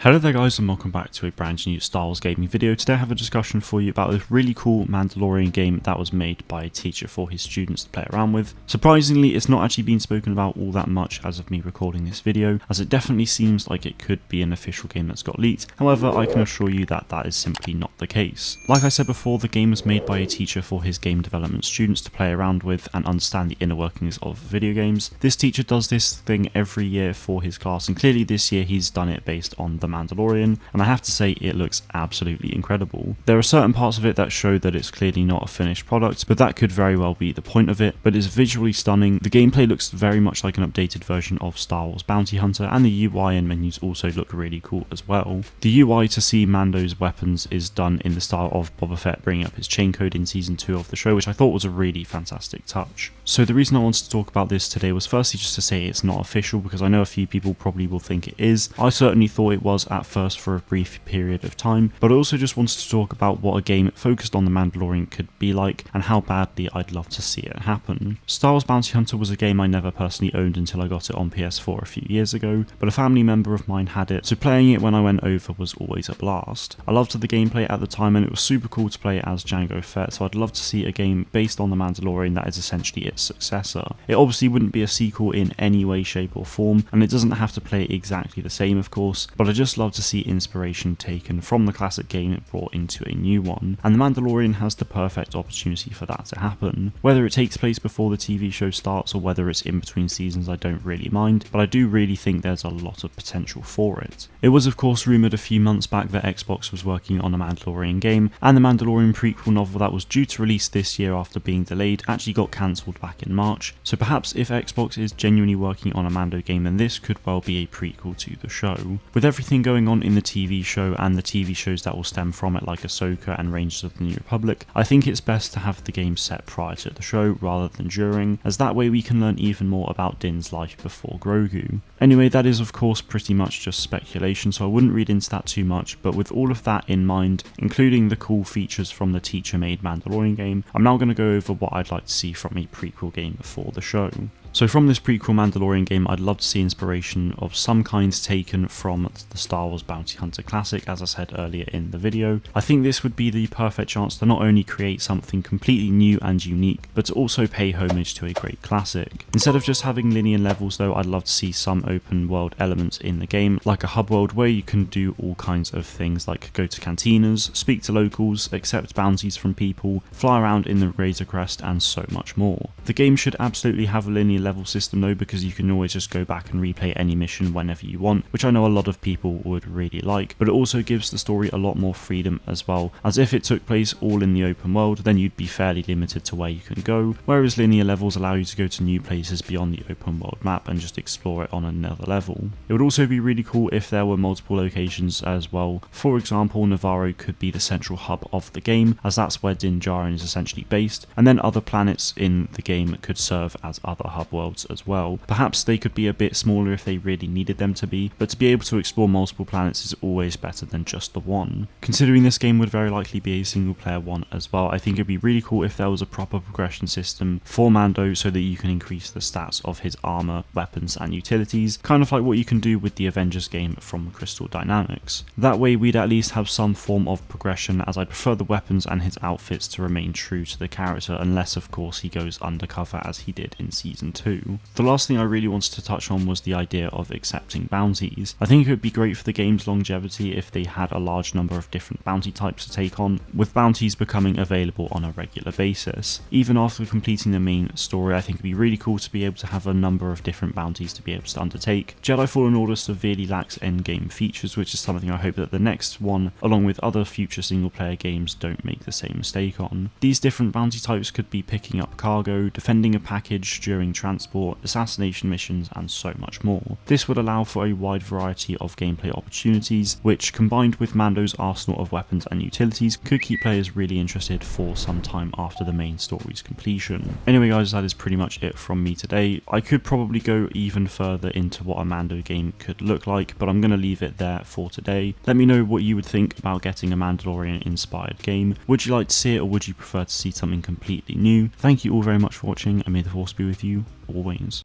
Hello there guys and welcome back to a brand new Star Wars gaming video. Today I have a discussion for you about this really cool Mandalorian game that was made by a teacher for his students to play around with. Surprisingly, it's not actually been spoken about all that much as of me recording this video, as it definitely seems like it could be an official game that's got leaked. However, I can assure you that that is simply not the case. Like I said before, the game was made by a teacher for his game development students to play around with and understand the inner workings of video games. This teacher does this thing every year for his class, and clearly this year he's done it based on The Mandalorian, and I have to say it looks absolutely incredible. There are certain parts of it that show that it's clearly not a finished product, but that could very well be the point of it. But it's visually stunning, the gameplay looks very much like an updated version of Star Wars Bounty Hunter, and the UI and menus also look really cool as well. The UI to see Mando's weapons is done in the style of Boba Fett bringing up his chain code in season 2 of the show, which I thought was a really fantastic touch. So the reason I wanted to talk about this today was firstly just to say it's not official, because I know a few people probably will think it is. I certainly thought it was at first for a brief period of time, but I also just wanted to talk about what a game focused on The Mandalorian could be like and how badly I'd love to see it happen. Star Wars Bounty Hunter was a game I never personally owned until I got it on PS4 a few years ago, but a family member of mine had it, so playing it when I went over was always a blast. I loved the gameplay at the time and it was super cool to play as Jango Fett, so I'd love to see a game based on The Mandalorian that is essentially its successor. It obviously wouldn't be a sequel in any way, shape or form, and it doesn't have to play exactly the same of course, but I just love to see inspiration taken from the classic game brought into a new one, and The Mandalorian has the perfect opportunity for that to happen. Whether it takes place before the TV show starts or whether it's in between seasons, I don't really mind, but I do really think there's a lot of potential for it. It was of course rumoured a few months back that Xbox was working on a Mandalorian game, and the Mandalorian prequel novel that was due to release this year after being delayed actually got cancelled back in March, so perhaps if Xbox is genuinely working on a Mando game, then this could well be a prequel to the show. With everything going on in the TV show and the TV shows that will stem from it like Ahsoka and Rangers of the New Republic, I think it's best to have the game set prior to the show rather than during, as that way we can learn even more about Din's life before Grogu. Anyway, that is of course pretty much just speculation, so I wouldn't read into that too much, but with all of that in mind, including the cool features from the teacher-made Mandalorian game, I'm now going to go over what I'd like to see from a prequel game before the show. So from this prequel Mandalorian game, I'd love to see inspiration of some kind taken from the Star Wars Bounty Hunter classic, as I said earlier in the video. I think this would be the perfect chance to not only create something completely new and unique, but to also pay homage to a great classic. Instead of just having linear levels though, I'd love to see some open world elements in the game, like a hub world where you can do all kinds of things like go to cantinas, speak to locals, accept bounties from people, fly around in the Razor Crest, and so much more. The game should absolutely have a linear level system though, because you can always just go back and replay any mission whenever you want, which I know a lot of people would really like, but it also gives the story a lot more freedom as well, as if it took place all in the open world, then you'd be fairly limited to where you can go, whereas linear levels allow you to go to new places beyond the open world map and just explore it on another level. It would also be really cool if there were multiple locations as well. For example, Navarro could be the central hub of the game, as that's where Din Djarin is essentially based, and then other planets in the game could serve as other hub worlds as well. Perhaps they could be a bit smaller if they really needed them to be, but to be able to explore multiple planets is always better than just the one. Considering this game would very likely be a single player one as well, I think it'd be really cool if there was a proper progression system for Mando so that you can increase the stats of his armor, weapons and utilities, kind of like what you can do with the Avengers game from Crystal Dynamics. That way we'd at least have some form of progression, as I prefer the weapons and his outfits to remain true to the character, unless of course he goes undercover as he did in season 2. The last thing I really wanted to touch on was the idea of accepting bounties. I think it would be great for the game's longevity if they had a large number of different bounty types to take on, with bounties becoming available on a regular basis. Even after completing the main story, I think it'd be really cool to be able to have a number of different bounties to be able to undertake. Jedi Fallen Order severely lacks endgame features, which is something I hope that the next one, along with other future single player games, don't make the same mistake on. These different bounty types could be picking up cargo, defending a package during transport, assassination missions and so much more. This would allow for a wide variety of gameplay opportunities, which combined with Mando's arsenal of weapons and utilities could keep players really interested for some time after the main story's completion. Anyway guys, that is pretty much it from me today. I could probably go even further into what a Mando game could look like, but I'm going to leave it there for today. Let me know what you would think about getting a Mandalorian inspired game. Would you like to see it, or would you prefer to see something completely new? Thank you all very much for watching, and may the force be with you always.